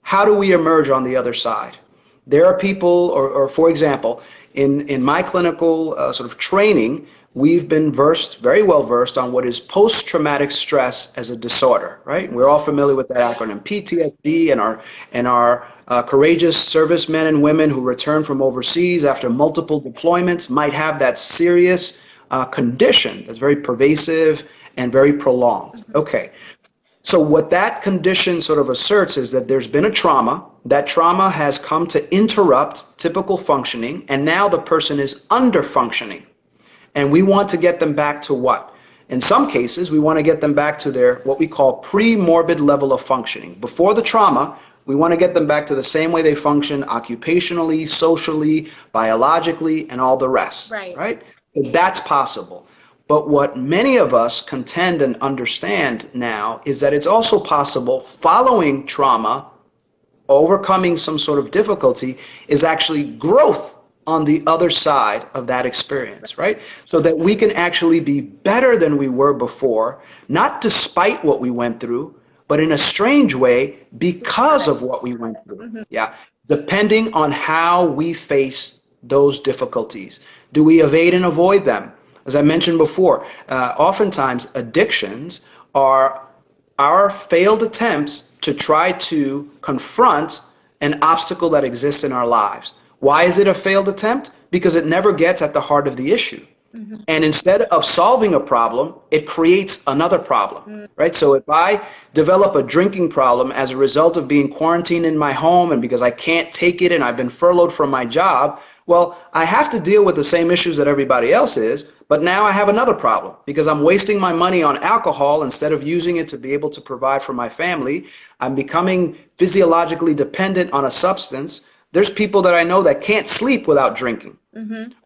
how do we emerge on the other side? There are people, or for example, in my clinical sort of training, we've been very well versed on what is post-traumatic stress as a disorder, right? We're all familiar with that acronym, PTSD, and our courageous servicemen and women who return from overseas after multiple deployments might have that serious condition that's very pervasive and very prolonged. Okay. So what that condition sort of asserts is that there's been a trauma. That trauma has come to interrupt typical functioning, and now the person is under functioning. And we want to get them back to what? In some cases, we want to get them back to their what we call pre-morbid level of functioning. Before the trauma, we want to get them back to the same way they function occupationally, socially, biologically, and all the rest. Right? That's possible. But what many of us contend and understand now is that it's also possible, following trauma, overcoming some sort of difficulty, is actually growth on the other side of that experience, right? So that we can actually be better than we were before, not despite what we went through, but in a strange way because of what we went through. Yeah, depending on how we face those difficulties. Do we evade and avoid them? As I mentioned before, oftentimes addictions are our failed attempts to try to confront an obstacle that exists in our lives. Why is it a failed attempt? Because it never gets at the heart of the issue. And instead of solving a problem, it creates another problem, right? So if I develop a drinking problem as a result of being quarantined in my home and because I can't take it and I've been furloughed from my job, well, I have to deal with the same issues that everybody else is, but now I have another problem because I'm wasting my money on alcohol instead of using it to be able to provide for my family. I'm becoming physiologically dependent on a substance. There's people that I know that can't sleep without drinking,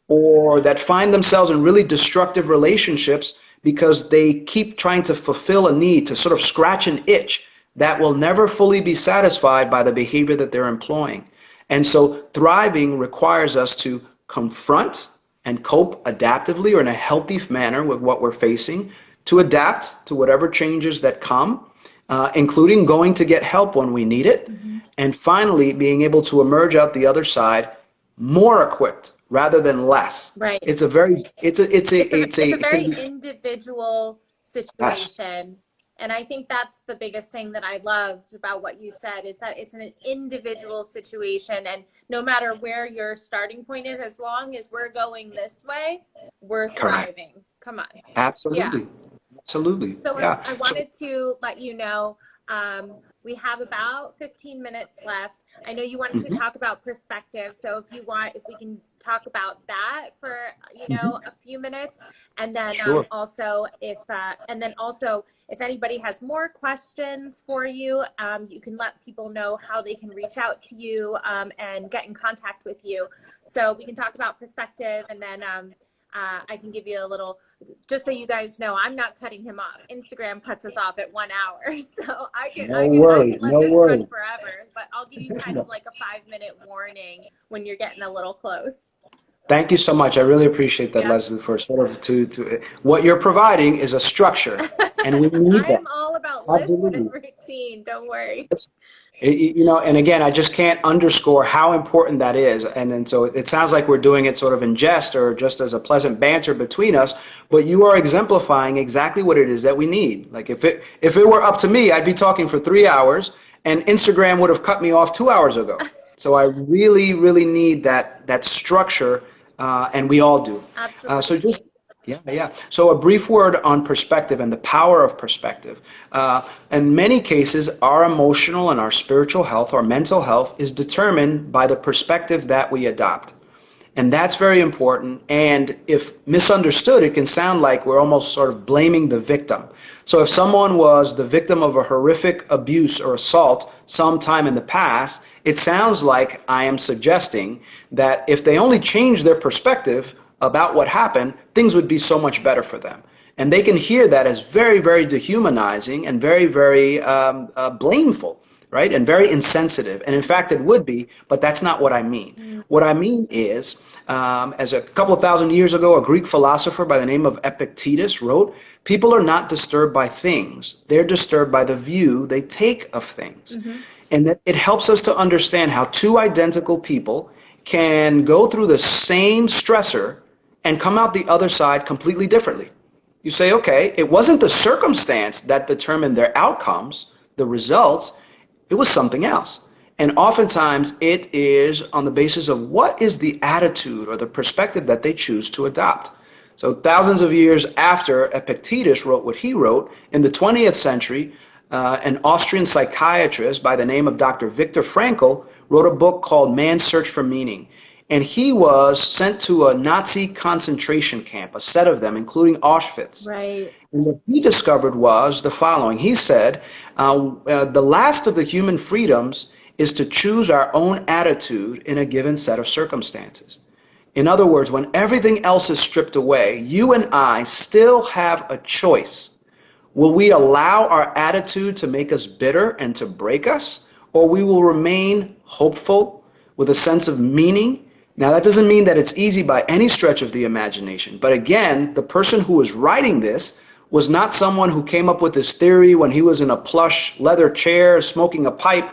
or that find themselves in really destructive relationships because they keep trying to fulfill a need, to sort of scratch an itch that will never fully be satisfied by the behavior that they're employing. And so thriving requires us to confront and cope adaptively or in a healthy manner with what we're facing, to adapt to whatever changes that come, including going to get help when we need it, and finally being able to emerge out the other side more equipped rather than less. Right. It's a very individual situation. And I think that's the biggest thing that I loved about what you said, is that it's an individual situation, and no matter where your starting point is, as long as we're going this way, we're thriving. Come on. Absolutely. Yeah. Absolutely. So yeah. I wanted to let you know, we have about 15 minutes left. I know you wanted to talk about perspective. So if we can talk about that for, a few minutes, and then also if anybody has more questions for you, you can let people know how they can reach out to you, and get in contact with you. So we can talk about perspective, and then, I can give you a little, just so you guys know, I'm not cutting him off. Instagram cuts us off at 1 hour. So I can let this run forever, but I'll give you kind of like a 5-minute warning when you're getting a little close. Thank you so much. I really appreciate that, Leslie, for sort of to what you're providing is a structure, and we need that. I'm all about lists and routine. Don't worry. And again, I just can't underscore how important that is. And so it sounds like we're doing it sort of in jest or just as a pleasant banter between us, but you are exemplifying exactly what it is that we need. Like if it were up to me, I'd be talking for 3 hours and Instagram would have cut me off 2 hours ago. So I really, really need that structure, and we all do. Absolutely. So a brief word on perspective and the power of perspective. In many cases, our emotional and our spiritual health, our mental health, is determined by the perspective that we adopt. And that's very important. And if misunderstood, it can sound like we're almost sort of blaming the victim. So if someone was the victim of a horrific abuse or assault sometime in the past, it sounds like I am suggesting that if they only change their perspective about what happened, things would be so much better for them. And they can hear that as very, very dehumanizing and very, very blameful, right? And very insensitive. And in fact, it would be, but that's not what I mean. What I mean is, as a couple of thousand years ago, a Greek philosopher by the name of Epictetus wrote, people are not disturbed by things. They're disturbed by the view they take of things. And that it helps us to understand how two identical people can go through the same stressor and come out the other side completely differently. You say, okay, it wasn't the circumstance that determined their outcomes, the results, it was something else. And oftentimes it is on the basis of what is the attitude or the perspective that they choose to adopt. So thousands of years after Epictetus wrote what he wrote, in the 20th century, an Austrian psychiatrist by the name of Dr. Viktor Frankl wrote a book called Man's Search for Meaning. And he was sent to a Nazi concentration camp, a set of them, including Auschwitz. Right. And what he discovered was the following. He said, the last of the human freedoms is to choose our own attitude in a given set of circumstances. In other words, when everything else is stripped away, you and I still have a choice. Will we allow our attitude to make us bitter and to break us, or we will remain hopeful with a sense of meaning? Now, that doesn't mean that it's easy by any stretch of the imagination. But again, the person who was writing this was not someone who came up with this theory when he was in a plush leather chair smoking a pipe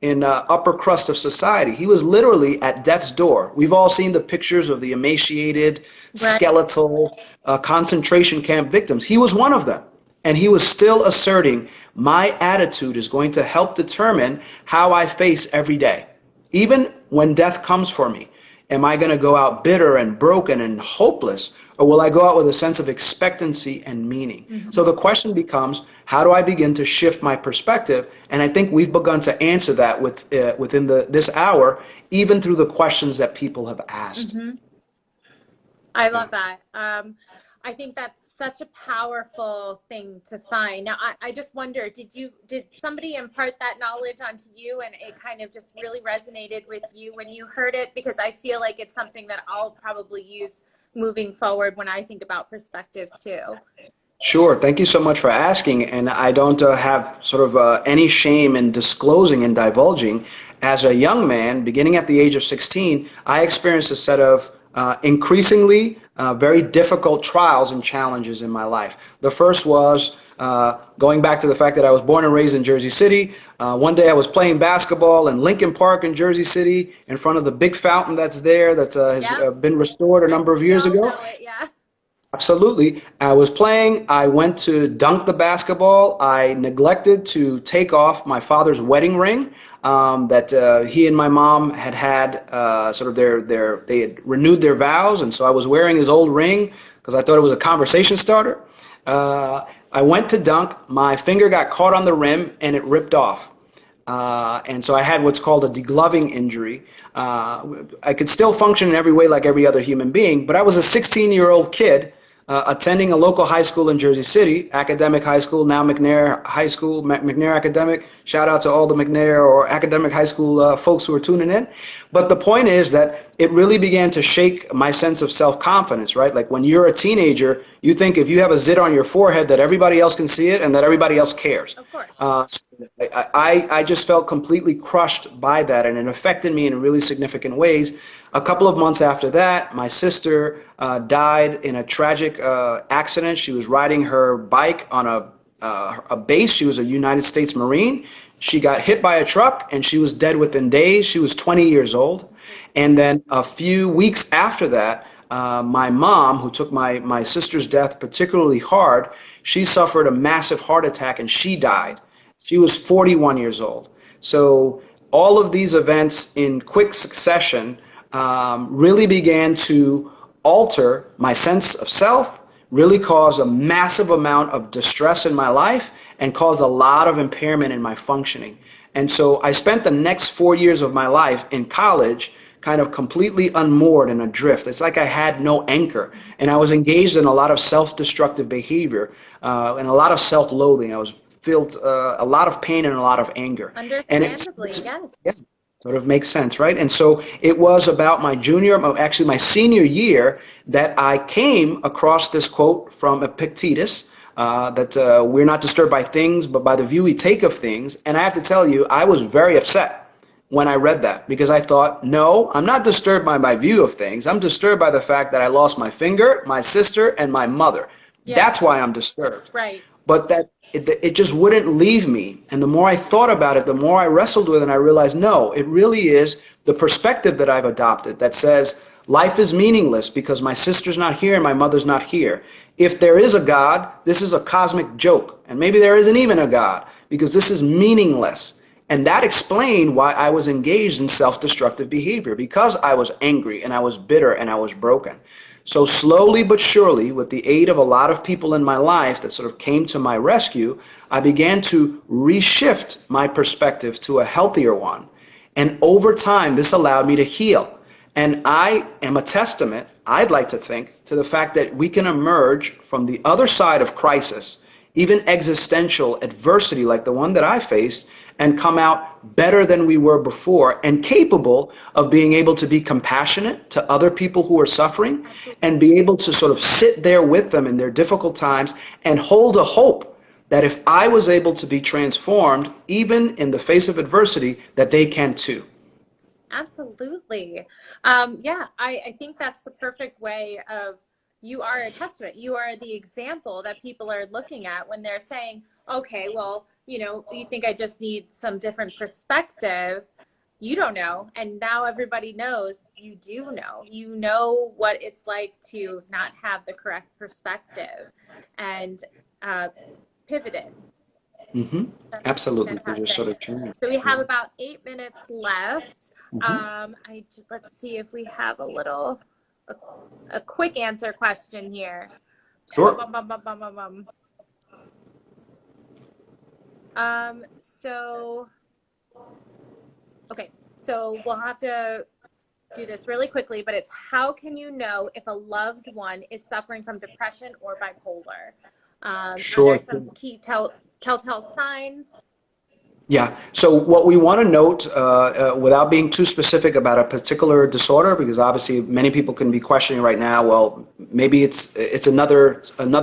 in upper crust of society. He was literally at death's door. We've all seen the pictures of the emaciated, skeletal concentration camp victims. He was one of them. And he was still asserting, my attitude is going to help determine how I face every day. Even when death comes for me, am I going to go out bitter and broken and hopeless, or will I go out with a sense of expectancy and meaning? So the question becomes, how do I begin to shift my perspective? And I think we've begun to answer that within this hour, even through the questions that people have asked. I love that. I think that's such a powerful thing to find. Now, I just wonder, did somebody impart that knowledge onto you and it kind of just really resonated with you when you heard it? Because I feel like it's something that I'll probably use moving forward when I think about perspective too. Sure. Thank you so much for asking. And I don't have sort of any shame in disclosing and divulging. As a young man, beginning at the age of 16, I experienced a set of increasingly very difficult trials and challenges in my life. The first was going back to the fact that I was born and raised in Jersey City. One day I was playing basketball in Lincoln Park in Jersey City in front of the big fountain that's there that has been restored a number of years ago. Absolutely. I was playing. I went to dunk the basketball. I neglected to take off my father's wedding ring that he and my mom had sort of they had renewed their vows, and so I was wearing his old ring because I thought it was a conversation starter. I went to dunk. My finger got caught on the rim and it ripped off. And so I had what's called a degloving injury. I could still function in every way like every other human being, but I was a 16-year-old kid attending a local high school in Jersey City, academic high school, now McNair High School, McNair Academic. Shout out to all the McNair or academic high school folks who are tuning in. But the point is that it really began to shake my sense of self-confidence, right? Like when you're a teenager, you think if you have a zit on your forehead that everybody else can see it and that everybody else cares. Of course. I just felt completely crushed by that, and it affected me in really significant ways. A couple of months after that, my sister died in a tragic accident. She was riding her bike on a base. She was a United States Marine. She got hit by a truck, and she was dead within days. She was 20 years old. And then a few weeks after that, my mom, who took my sister's death particularly hard, she suffered a massive heart attack, and she died. She was 41 years old. So all of these events in quick succession really began to alter my sense of self, really caused a massive amount of distress in my life, and caused a lot of impairment in my functioning. And so I spent the next 4 years of my life in college kind of completely unmoored and adrift. It's like I had no anchor, and I was engaged in a lot of self-destructive behavior and a lot of self-loathing. I was felt a lot of pain and a lot of anger, and Understandably, yes. yeah, sort of makes sense, right? And so it was about my actually my senior year, that I came across this quote from Epictetus, that we're not disturbed by things, but by the view we take of things. And I have to tell you, I was very upset when I read that, because I thought, no, I'm not disturbed by my view of things. I'm disturbed by the fact that I lost my finger, my sister, and my mother. Yeah, That's why I'm disturbed. right. But that it just wouldn't leave me. And the more I thought about it, the more I wrestled with it, and I realized, no, it really is the perspective that I've adopted that says life is meaningless because my sister's not here and my mother's not here. If there is a God, this is a cosmic joke. And maybe there isn't even a God, because this is meaningless. And that explained why I was engaged in self-destructive behavior, because I was angry and I was bitter and I was broken. So slowly but surely, with the aid of a lot of people in my life that sort of came to my rescue, I began to reshift my perspective to a healthier one. And over time, this allowed me to heal. And I am a testament, I'd like to think, to the fact that we can emerge from the other side of crisis, even existential adversity like the one that I faced, and come out better than we were before, and capable of being able to be compassionate to other people who are suffering, and be able to sort of sit there with them in their difficult times and hold a hope that if I was able to be transformed, even in the face of adversity, that they can too. Absolutely. Yeah, I think that's the perfect way of, you are a testament. You are the example that people are looking at when they're saying, okay, well, you think I just need some different perspective. You don't know. And now everybody knows you do know. You know what it's like to not have the correct perspective, and pivoted. Hmm. That's Absolutely. To just fantastic. sort of turn it. So we have Yeah. about 8 minutes left. Hmm. Let's see if we have a, a quick answer question here. Bum, Sure. bum, bum, bum, bum, bum, bum. So okay, so we'll have to do this really quickly, but it's, how can you know if a loved one is suffering from depression or bipolar? Are there Sure. some key telltale signs? Yeah. So what we want to note, without being too specific about a particular disorder, because obviously many people can be questioning right now, well, maybe it's another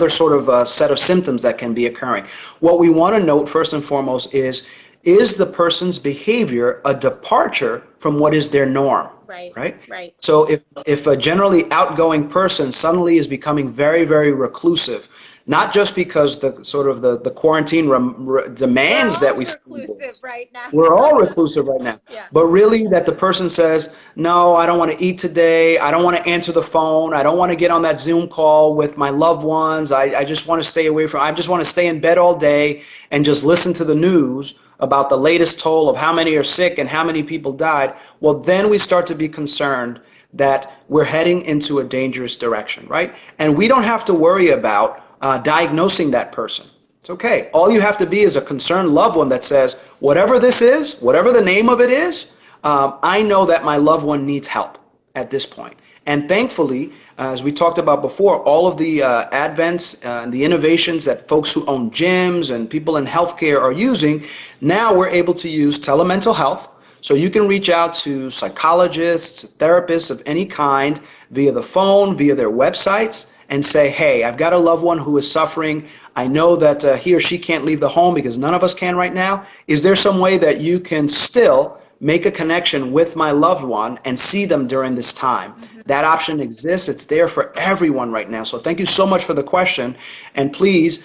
sort of set of symptoms that can be occurring. What we want to note first and foremost is the person's behavior a departure from what is their norm, Right, right? right. So if a generally outgoing person suddenly is becoming very, very reclusive, not just because the sort of the quarantine We're demands that all we stay reclusive indoors. right now. We're all reclusive right now. Yeah. But really that the person says, no, I don't want to eat today. I don't want to answer the phone. I don't want to get on that Zoom call with my loved ones. I just want to stay away from, I just want to stay in bed all day and just listen to the news about the latest toll of how many are sick and how many people died. Well, then we start to be concerned that we're heading into a dangerous direction, right? And we don't have to worry about diagnosing that person. It's okay. All you have to be is a concerned loved one that says, whatever this is, whatever the name of it is, I know that my loved one needs help at this point. And thankfully, as we talked about before, all of the advents and the innovations that folks who own gyms and people in healthcare are using, now we're able to use telemental health. So you can reach out to psychologists, therapists of any kind via the phone, via their websites, and say, hey, I've got a loved one who is suffering. I know that he or she can't leave the home because none of us can right now. Is there some way that you can still make a connection with my loved one and see them during this time? That option exists. It's there for everyone right now. So thank you so much for the question. And please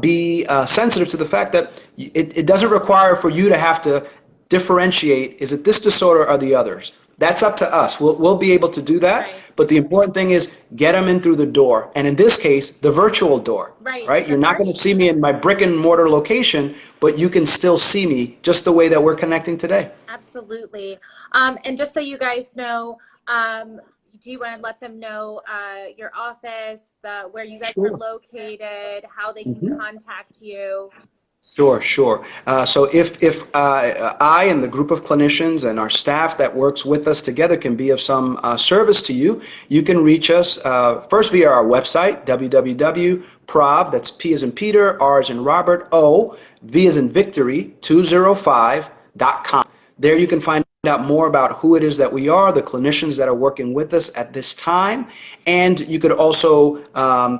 be sensitive to the fact that it doesn't require for you to have to differentiate, is it this disorder or the others? That's up to us. We'll be able to do that. Right. But the important thing is get them in through the door. And in this case, the virtual door. Right. Right? You're That's not right. going to see me in my brick and mortar location, but you can still see me just the way that we're connecting today. Absolutely. And just so you guys know, do you want to let them know your office, where you guys are Sure. located, how they can Mhm. contact you? Sure, sure. So if I and the group of clinicians and our staff that works with us together can be of some service to you, you can reach us first via our website, www.prov, that's P as in Peter, R as in Robert, O, V as in Victory, 205.com. There you can find out more about who it is that we are, the clinicians that are working with us at this time, and you could also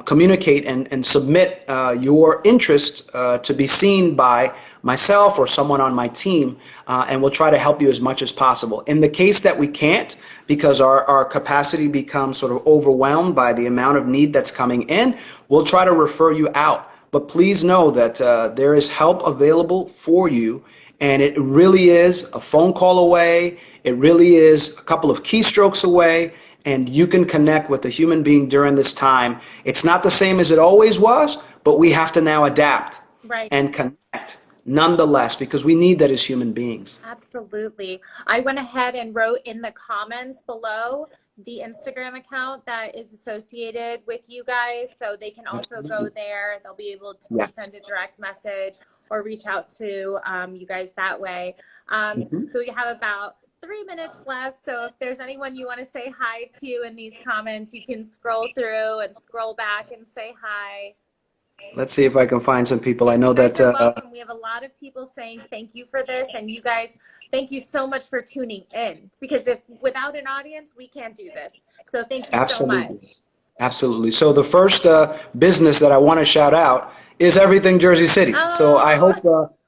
communicate and submit your interest to be seen by myself or someone on my team, and we'll try to help you as much as possible. In the case that we can't, because our capacity becomes sort of overwhelmed by the amount of need that's coming in, we'll try to refer you out. But please know that there is help available for you. And it really is a phone call away. It really is a couple of keystrokes away. And you can connect with a human being during this time. It's not the same as it always was, but we have to now adapt and connect nonetheless, because we need that as human beings. Absolutely. I went ahead and wrote in the comments below the Instagram account that is associated with you guys, so they can also go there. They'll be able to send a direct message or reach out to you guys that way. So we have about 3 minutes left. So if there's anyone you want to say hi to in these comments, you can scroll through and scroll back and say hi. Let's see if I can find some people. I know that welcome. We have a lot of people saying thank you for this, and you guys, thank you so much for tuning in, because if without an audience, we can't do this. So thank you so much. Absolutely. So the first business that I want to shout out is Everything Jersey City. Oh. So I hope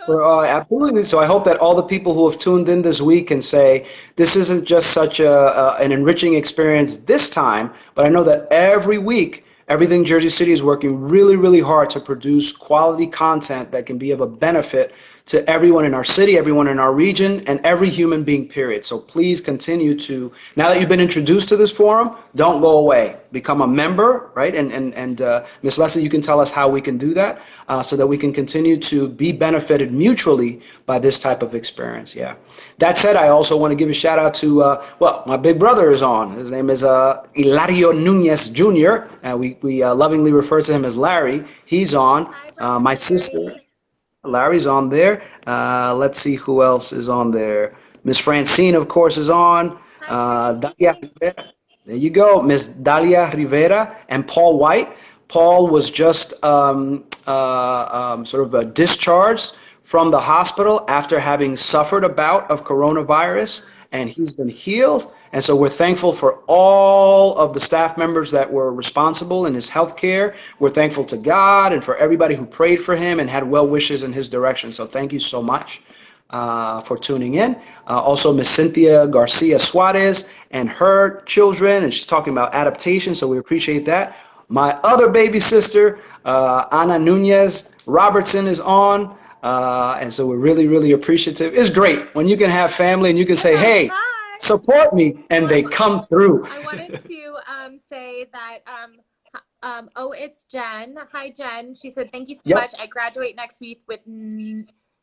absolutely. So I hope that all the people who have tuned in this week can say this isn't just such an enriching experience this time, but I know that every week Everything Jersey City is working really, really hard to produce quality content that can be of a benefit to everyone in our city, everyone in our region, and every human being, period. So please continue to, now that you've been introduced to this forum, don't go away. Become a member, right? And Ms. Leslie, you can tell us how we can do that so that we can continue to be benefited mutually by this type of experience. Yeah. That said, I also want to give a shout out to, well, my big brother is on. His name is Hilario Núñez Jr. We lovingly refer to him as Larry. He's on. My sister. Larry's on there. Let's see who else is on there. Miss Francine, of course, is on. Dalia Rivera. There you go, Miss Dalia Rivera and Paul White. Paul was just discharged from the hospital after having suffered a bout of coronavirus, and he's been healed. And so we're thankful for all of the staff members that were responsible in his health care. We're thankful to God and for everybody who prayed for him and had well wishes in his direction. So thank you so much for tuning in. Also, Miss Cynthia Garcia Suarez and her children, and she's talking about adaptation, so we appreciate that. My other baby sister, Ana Núñez Robertson, is on. And so we're really, really appreciative. It's great when you can have family and you can say, hey, support me, and they come through. I wanted to say that, oh, it's Jen. Hi, Jen. She said, thank you so much. I graduate next week with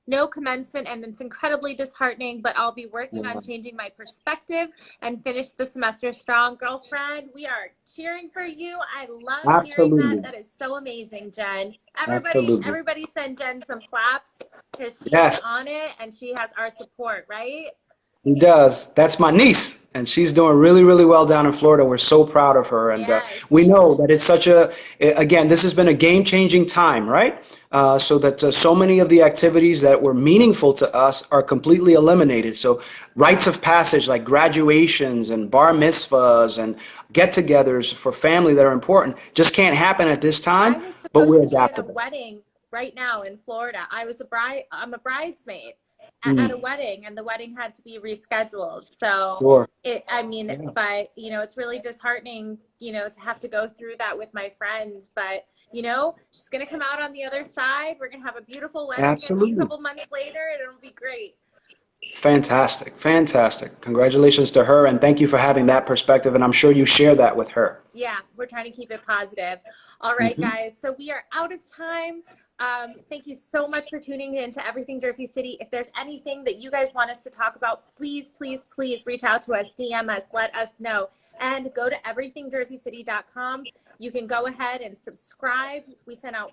no commencement, and it's incredibly disheartening, but I'll be working on changing my perspective and finish the semester strong. Girlfriend, we are cheering for you. I love hearing that. That is so amazing, Jen. Everybody send Jen some claps, because she's on it and she has our support, right? He does. That's my niece, and she's doing really, really well down in Florida. We're so proud of her, and we know that it's such a, again, this has been a game-changing time, right? So that so many of the activities that were meaningful to us are completely eliminated. So rites of passage like graduations and bar mitzvahs and get-togethers for family that are important just can't happen at this time, but we're adaptable. I was supposed to be at a wedding right now in Florida. I'm a bridesmaid at a wedding, and the wedding had to be rescheduled. So but it's really disheartening, to have to go through that with my friends, but she's going to come out on the other side. We're going to have a beautiful wedding a couple months later, and it'll be great. Fantastic. Fantastic. Congratulations to her, and thank you for having that perspective, and I'm sure you share that with her. Yeah, we're trying to keep it positive. All right, guys, so we are out of time. Thank you so much for tuning in to Everything Jersey City. If there's anything that you guys want us to talk about, please, please, please reach out to us, DM us, let us know, and go to everythingjerseycity.com. You can go ahead and subscribe. We send out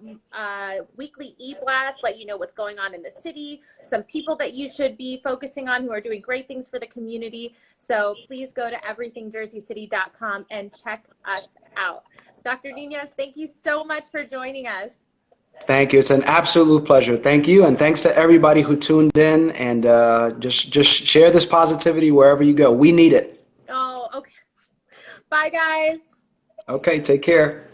weekly e-blasts, let you know what's going on in the city, some people that you should be focusing on who are doing great things for the community. So please go to everythingjerseycity.com and check us out. Dr. Núñez, thank you so much for joining us. Thank you. It's an absolute pleasure. Thank you. And thanks to everybody who tuned in, and just share this positivity wherever you go. We need it. Oh, okay. Bye, guys. Okay, take care.